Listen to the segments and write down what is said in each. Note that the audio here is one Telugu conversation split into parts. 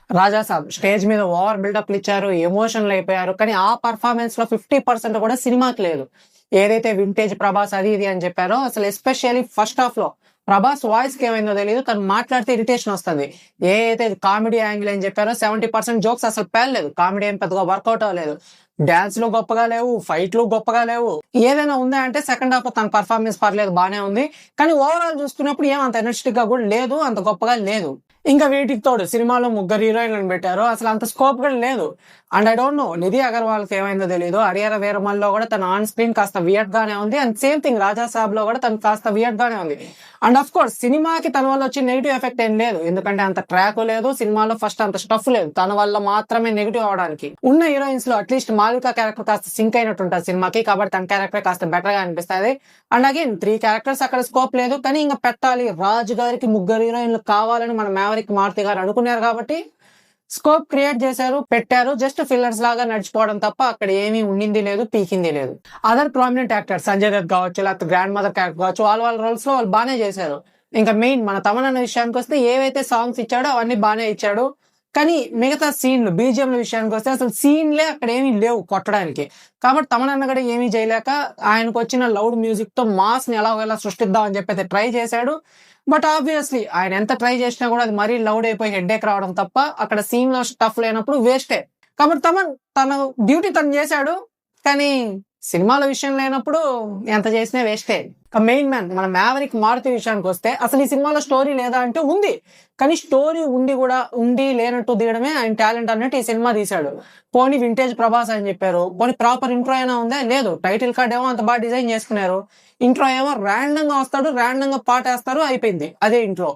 రాజాసాబ్ స్టేజ్ మీద ఓవర్ బిల్డప్లు ఇచ్చారు, ఎమోషనల్ అయిపోయారు. కానీ ఆ పర్ఫార్మెన్స్ లో 50% కూడా సినిమాకి లేదు. ఏదైతే వింటేజ్ ప్రభాస్ అది ఇది అని చెప్పారో, అసలు ఎస్పెషల్లీ ఫస్ట్ హాఫ్ లో ప్రభాస్ వాయిస్ కి ఏమైందో తెలియదు, తను మాట్లాడితే ఇరిటేషన్ వస్తుంది. ఏదైతే కామెడీ యాంగిల్ అని చెప్పారో 70% జోక్స్ అసలు పేర్లేదు. కామెడీ ఏం పెద్దగా వర్కౌట్ అవ్వలేదు. డాన్స్లు గొప్పగా లేవు, ఫైట్లు గొప్పగా లేవు. ఏదైనా ఉందా అంటే సెకండ్ హాఫ్ లో తన పర్ఫార్మెన్స్ పర్లేదు, బానే ఉంది. కానీ ఓవరాల్ చూసుకున్నప్పుడు ఏం అంత ఎనర్జెటిక్ గా కూడా లేదు, అంత గొప్పగా లేదు. ఇంకా వీటికి తోడు సినిమాలో 3 హీరోయిన్లను పెట్టారు, అసలు అంత స్కోప్ కూడా లేదు. And I don't know Nidhi Agarwal కి ఏమైందో తెలియదు. హరిహర వీరమల్లో కూడా తన ఆన్ స్క్రీన్ కాస్త వియర్డ్ గానే ఉంది. అండ్ సేమ్ థింగ్ రాజాసాబ్ లో కూడా తను కాస్త వియర్డ్ గానే ఉంది. అండ్ అఫ్ కోర్స్ సినిమాకి తన వల్ల వచ్చి నెగిటివ్ ఎఫెక్ట్ ఏం లేదు, ఎందుకంటే అంత ట్రాక్ లేదు సినిమాలో, ఫస్ట్ అంత స్టఫ్ లేదు. తన వల్ల మాత్రమే నెగిటివ్ అవడానికి. ఉన్న హీరోయిన్స్ లో అట్లీస్ట్ మాలికా క్యారెక్టర్ కాస్త సింక్ అయినట్టు ఉంటుంది సినిమాకి, కాబట్టి తన క్యారెక్టర్ కాస్త బెటర్ గా అనిపిస్తుంది. అండ్ అగైన్ 3 క్యారెక్టర్స్ అక్కడ స్కోప్ లేదు, కానీ ఇంకా పెట్టాలి, రాజు గారికి 3 హీరోయిన్లు కావాలని మన మేవరిక్ మారుతి గారు అనుకున్నారు కాబట్టి స్కోప్ క్రియేట్ చేశారు, పెట్టారు. జస్ట్ ఫిల్లర్స్ లాగా నడిచిపోవడం తప్ప అక్కడ ఏమీ ఉండింది లేదు, పీకింది లేదు. Other prominent actor Sanjay Dutt కావచ్చు, లేకపోతే గ్రాండ్ మదర్ క్యారెక్టర్ కావచ్చు, వాళ్ళ రోల్స్ లో వాళ్ళు బాగానే చేశారు. ఇంకా మెయిన్ మన తమన్ విషయానికి వస్తే ఏవైతే సాంగ్స్ ఇచ్చాడో అవన్నీ బాగానే ఇచ్చాడు. కానీ మిగతా సీన్లు బీజిఎంల విషయానికి వస్తే అసలు సీన్లే అక్కడ ఏమీ లేవు కొట్టడానికి. కాబట్టి తమన్ కూడా ఏమీ చేయలేక ఆయనకు వచ్చిన లౌడ్ మ్యూజిక్ తో మాస్ ని ఎలా సృష్టిద్దాం అని చెప్పి అయితే ట్రై చేశాడు. బట్ ఆబ్వియస్లీ ఆయన ఎంత ట్రై చేసినా కూడా అది మరీ లౌడ్ అయిపోయి హెడ్ఏక్ రావడం తప్ప అక్కడ సీన్ లో స్టఫ్ లేనప్పుడు వేస్టే. కాబట్టి తన డ్యూటీ తను చేశాడు, కానీ సినిమాల విషయం లేనప్పుడు ఎంత చేసినా వేస్టే. మెయిన్ మ్యాన్ మన మేవరిక్ మారుతి విషయానికి వస్తే అసలు ఈ సినిమాలో స్టోరీ లేదా అంటే ఉంది, కానీ స్టోరీ ఉండి లేనట్టు దిగడమే ఆయన టాలెంట్ అన్నట్టు ఈ సినిమా తీశాడు. పోనీ వింటేజ్ ప్రభాస్ అని చెప్పారు, పోనీ ప్రాపర్ ఇంట్రో అయినా ఉందా, లేదు. టైటిల్ కార్డ్ ఏమో అంత బాగా డిజైన్ చేసుకున్నారు, ఇంట్రో ఏమో ర్యాండమ్ గా వస్తాడు, ర్యాండమ్ గా పాట వేస్తారు, అయిపోయింది అదే ఇంట్రో.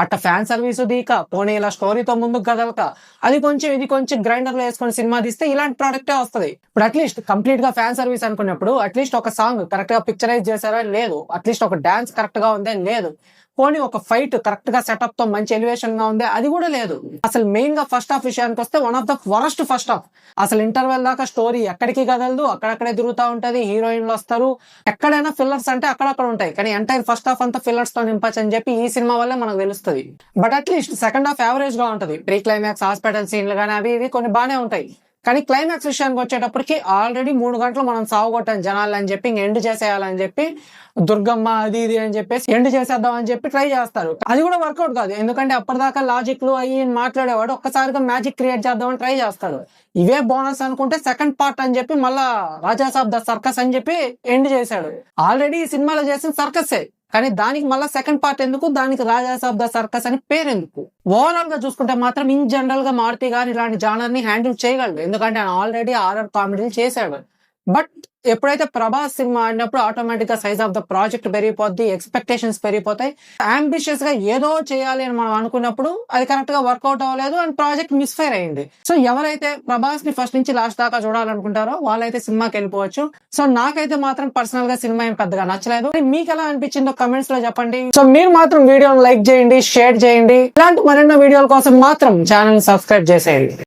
అట్ట ఫ్యాన్ సర్వీస్ దీక పోనీ ఇలా స్టోరీతో ముందుకు కదలక అది కొంచెం ఇది కొంచెం గ్రైండర్ లో వేసుకొని సినిమా తీస్తే ఇలాంటి ప్రోడక్టే వస్తుంది. ఇప్పుడు అట్లీస్ట్ కంప్లీట్ గా ఫ్యాన్ సర్వీస్ అనుకున్నప్పుడు అట్లీస్ట్ ఒక సాంగ్ కరెక్ట్ గా పిక్చరైజ్ చేశారా, లేదు. అట్లీస్ట్ ఒక డాన్స్ కరెక్ట్ గా ఉందే, లేదు. పోనీ ఒక ఫైట్ కరెక్ట్ గా సెటప్ తో మంచి ఎలివేషన్ గా ఉంది, అది కూడా లేదు. అసలు మెయిన్ గా ఫస్ట్ హాఫ్ విషయానికి వస్తే one of the worst first half. అసలు ఇంటర్వెల్ దాకా స్టోరీ ఎక్కడికి కదలదు, అక్కడక్కడే తిరుగుతా ఉంటది, హీరోయిన్లు వస్తారు, ఎక్కడైనా ఫిల్లర్స్ అంటే అక్కడక్కడ ఉంటాయి, కానీ ఎంటైర్ ఫస్ట్ హాఫ్ అంతా ఫిల్లర్స్ తో నింపచ్చు అని చెప్పి ఈ సినిమా వల్లే మనకు తెలుస్తుంది. But at least second half average గా ఉంటది. ప్రీ క్లైమాక్స్ హాస్పిటల్ సీన్లు కానీ అవి ఇవి కొన్ని బాగానే ఉంటాయి. కానీ క్లైమాక్స్ విషయానికి వచ్చేటప్పటికి ఆల్రెడీ 3 గంటలు మనం సాగుకొట్టాం జనాలు అని చెప్పి ఎండ్ చేసేయాలని చెప్పి దుర్గమ్మ అది ఇది అని చెప్పేసి ఎండ్ చేసేద్దాం అని చెప్పి ట్రై చేస్తారు. అది కూడా వర్కౌట్ కాదు, ఎందుకంటే అప్పటిదాకా లాజిక్లు అయ్యి మాట్లాడేవాడు ఒక్కసారిగా మ్యాజిక్ క్రియేట్ చేద్దామని ట్రై చేస్తాడు. ఇవే బోనస్ అనుకుంటే సెకండ్ పార్ట్ అని చెప్పి మళ్ళా రాజాసాబ్ ద సర్కస్ అని చెప్పి ఎండ్ చేశాడు. ఆల్రెడీ ఈ సినిమాలో చేసిన సర్కసే, కానీ దానికి మళ్ళీ సెకండ్ పార్ట్ ఎందుకు, దానికి రాజాసాబ్ ద సర్కస్ అని పేరెందుకు? ఓవరాల్ గా చూసుకుంటే మాత్రం ఇన్ జనరల్ గా మారుతి గారు ఇలాంటి జానర్ ని హ్యాండిల్ చేయగలడు, ఎందుకంటే ఆయన ఆల్రెడీ హారర్ కామెడీలు చేశాడు. బట్ ఎప్పుడైతే ప్రభాస్ సినిమా ఆడినప్పుడు ఆటోమేటిక్ గా సైజ్ ఆఫ్ ద ప్రాజెక్ట్ పెరిగిపోద్ది, ఎక్స్పెక్టేషన్స్ పెరిగిపోతాయి. అంబిషియస్ గా ఏదో చేయాలి అని మనం అనుకున్నప్పుడు అది కరెక్ట్ గా వర్కౌట్ అవ్వలేదు అండ్ ప్రాజెక్ట్ మిస్ఫైర్ అయింది. సో ఎవరైతే ప్రభాస్ ని ఫస్ట్ నుంచి లాస్ట్ దాకా చూడాలనుకుంటారో వాళ్ళైతే సినిమాకి వెళ్ళిపోవచ్చు. సో నాకైతే మాత్రం పర్సనల్ గా సినిమా ఏం పెద్దగా నచ్చలేదు. మీకు ఎలా అనిపించిందో కమెంట్స్ లో చెప్పండి. సో మీరు మాత్రం వీడియోని లైక్ చేయండి, షేర్ చేయండి. ఇలాంటి మరెన్నో వీడియోల కోసం మాత్రం ఛానల్ సబ్స్క్రైబ్ చేసేయండి.